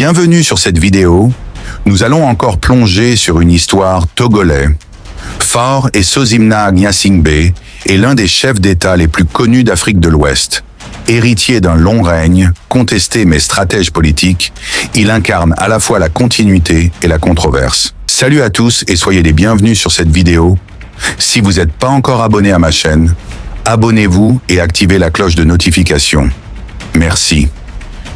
Bienvenue sur cette vidéo. Nous allons encore plonger sur une histoire togolais. Faure Esozimna Gnassingbé est l'un des chefs d'État les plus connus d'Afrique de l'Ouest. Héritier d'un long règne, contesté mais stratège politique, il incarne à la fois la continuité et la controverse. Salut à tous et soyez les bienvenus sur cette vidéo. Si vous n'êtes pas encore abonné à ma chaîne, abonnez-vous et activez la cloche de notification. Merci.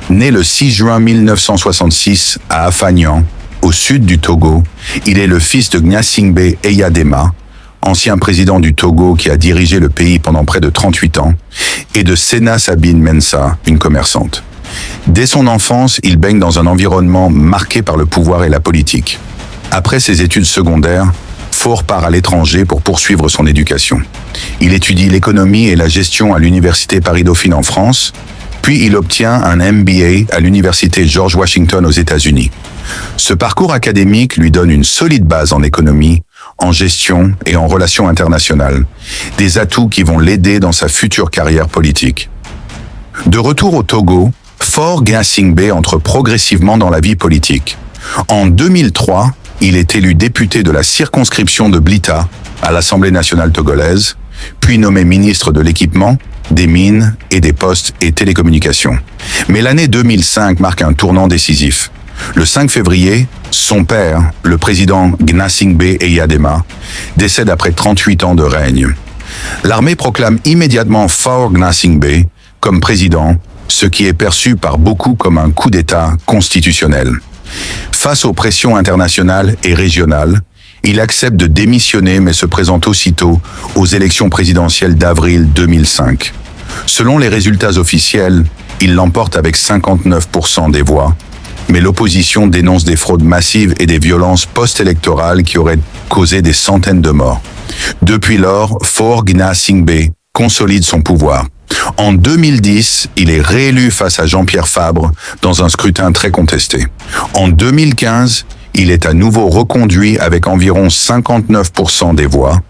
Né le 6 juin 1966 à Afagnan, au sud du Togo, il est le fils de Gnassingbé Eyadema, ancien président du Togo qui a dirigé le pays pendant près de 38 ans, et de Sena Sabine Mensa, une commerçante. Dès son enfance, il baigne dans un environnement marqué par le pouvoir et la politique. Après ses études secondaires, Faure part à l'étranger pour poursuivre son éducation. Il étudie l'économie et la gestion à l'université Paris-Dauphine en France, puis il obtient un MBA à l'université George Washington aux États-Unis. Ce parcours académique lui donne une solide base en économie, en gestion et en relations internationales, des atouts qui vont l'aider dans sa future carrière politique. De retour au Togo, Faure Gnassingbé entre progressivement dans la vie politique. En 2003, il est élu député de la circonscription de Blita à l'Assemblée nationale togolaise, puis nommé ministre de l'Équipement, des Mines et des Postes et Télécommunications. Mais l'année 2005 marque un tournant décisif. Le 5 février, son père, le président Gnassingbé Eyadema, décède après 38 ans de règne. L'armée proclame immédiatement Faure Gnassingbé comme président, ce qui est perçu par beaucoup comme un coup d'État constitutionnel. Face aux pressions internationales et régionales, il accepte de démissionner mais se présente aussitôt aux élections présidentielles d'avril 2005. Selon les résultats officiels, il l'emporte avec 59% des voix, mais l'opposition dénonce des fraudes massives et des violences post-électorales qui auraient causé des centaines de morts. Depuis lors, Faure Gnassingbé consolide son pouvoir. En 2010, il est réélu face à Jean-Pierre Fabre dans un scrutin très contesté. En 2015, il est à nouveau reconduit avec environ 59% des voix.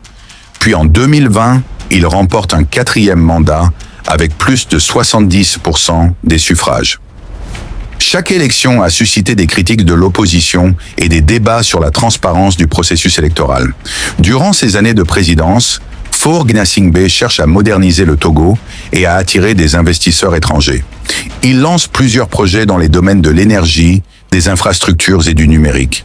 Puis en 2020, il remporte un 4e mandat avec plus de 70% des suffrages. Chaque élection a suscité des critiques de l'opposition et des débats sur la transparence du processus électoral. Durant ces années de présidence, Faure Gnassingbé cherche à moderniser le Togo et à attirer des investisseurs étrangers. Il lance plusieurs projets dans les domaines de l'énergie, des infrastructures et du numérique.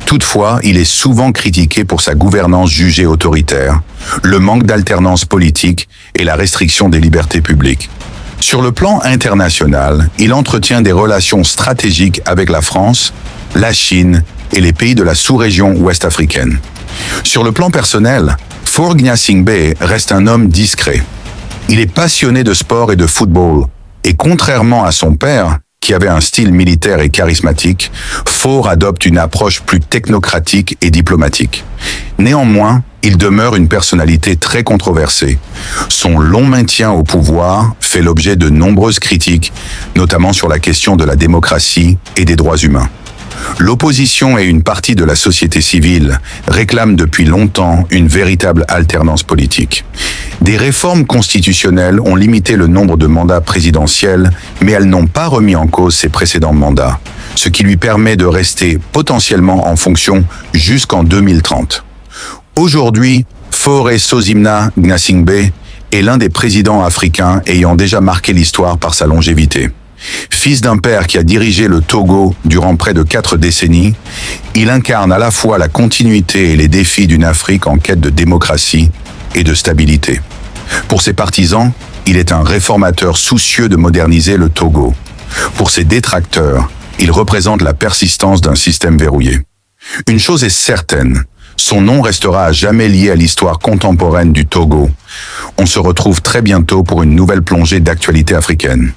Toutefois, il est souvent critiqué pour sa gouvernance jugée autoritaire, le manque d'alternance politique et la restriction des libertés publiques. Sur le plan international, il entretient des relations stratégiques avec la France, la Chine et les pays de la sous-région ouest-africaine. Sur le plan personnel, Faure Gnassingbé reste un homme discret. Il est passionné de sport et de football, et contrairement à son père, qui avait un style militaire et charismatique, Faure adopte une approche plus technocratique et diplomatique. Néanmoins, il demeure une personnalité très controversée. Son long maintien au pouvoir fait l'objet de nombreuses critiques, notamment sur la question de la démocratie et des droits humains. L'opposition et une partie de la société civile réclament depuis longtemps une véritable alternance politique. Des réformes constitutionnelles ont limité le nombre de mandats présidentiels, mais elles n'ont pas remis en cause ses précédents mandats, ce qui lui permet de rester potentiellement en fonction jusqu'en 2030. Aujourd'hui, Faure Esozimna Gnassingbé est l'un des présidents africains ayant déjà marqué l'histoire par sa longévité. Fils d'un père qui a dirigé le Togo durant près de 4 décennies, il incarne à la fois la continuité et les défis d'une Afrique en quête de démocratie et de stabilité. Pour ses partisans, il est un réformateur soucieux de moderniser le Togo. Pour ses détracteurs, il représente la persistance d'un système verrouillé. Une chose est certaine, son nom restera à jamais lié à l'histoire contemporaine du Togo. On se retrouve très bientôt pour une nouvelle plongée d'actualité africaine.